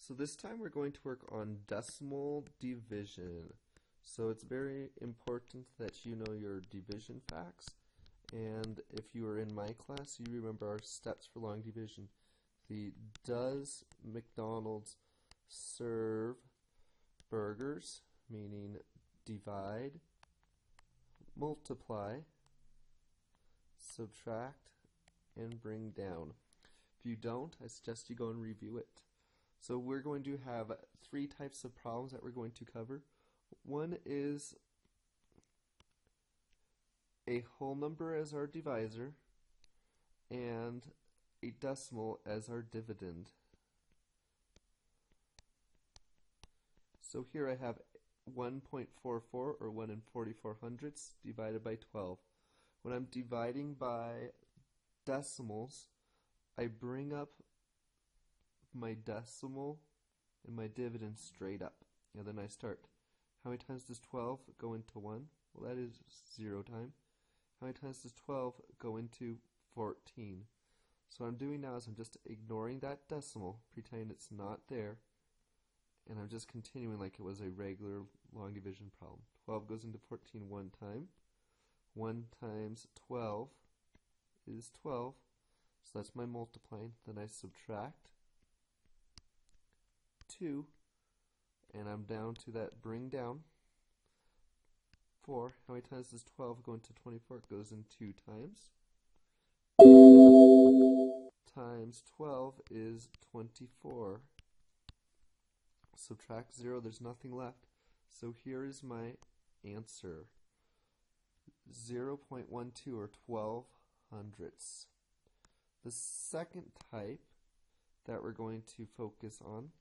So this time we're going to work on decimal division. So it's very important that you know your division facts, and if you were in my class, you remember our steps for long division. The does McDonald's serve burgers, meaning divide, multiply, subtract, and bring down. If you don't, I suggest you go and review it. So we're going to have three types of problems that we're going to cover. One is a whole number as our divisor and a decimal as our dividend. So here I have 1.44 or 1 and 44 hundredths divided by 12. When I'm dividing by decimals, I bring up my decimal and my dividend straight up. And then I start. How many times does 12 go into 1? Well, that is 0 time. How many times does 12 go into 14? So what I'm doing now is I'm just ignoring that decimal, pretending it's not there, and I'm just continuing like it was a regular long division problem. 12 goes into 14 one time. 1 times 12 is 12, so that's my multiplying. Then I subtract 2, and I'm down to that bring down. 4, how many times does 12 go into 24? It goes in 2 times. Times 12 is 24. Subtract 0, there's nothing left. So here is my answer. 0.12 or 12 hundredths. The second type that we're going to focus on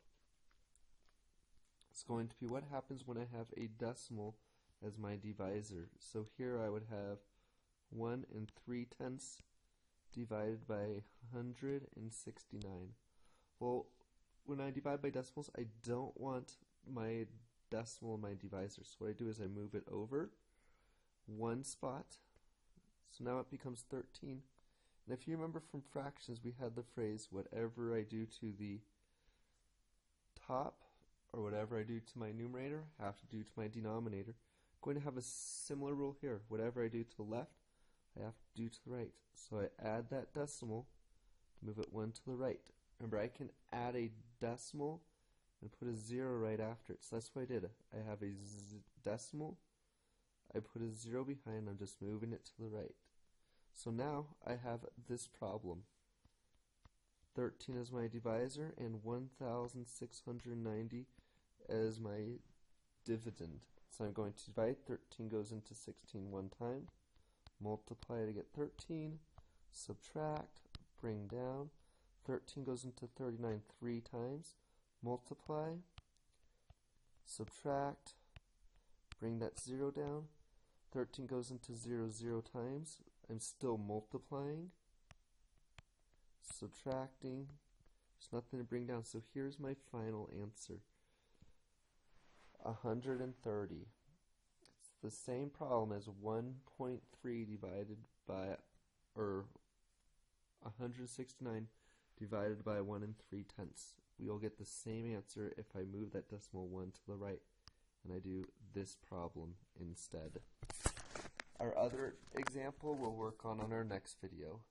is going to be what happens when I have a decimal as my divisor. So here I would have 1 and 3/10 divided by 169. Well, when I divide by decimals, I don't want my decimal in my divisor. So what I do is I move it over one spot. So now it becomes 13. And if you remember from fractions, we had the phrase, whatever I do to the top or whatever I do to my numerator, I have to do to my denominator. I'm going to have a similar rule here. Whatever I do to the left, I have to do to the right. So I add that decimal, move it 1 to the right. Remember, I can add a decimal and put a 0 right after it. So that's what I did. I have a decimal, I put a 0 behind, I'm just moving it to the right. So now I have this problem. 13 is my divisor and 1,690 as my dividend. So I'm going to divide. 13 goes into 16 one time. Multiply to get 13. Subtract. Bring down. 13 goes into 39 3 times. Multiply. Subtract. Bring that 0 down. 13 goes into 0 0 times. I'm still multiplying. Subtracting. There's nothing to bring down. So here's my final answer. 130. It's the same problem as 1.3 divided by, or 169 divided by 1 and 3/10. We will get the same answer if I move that decimal 1 to the right and I do this problem instead. Our other example we'll work on our next video.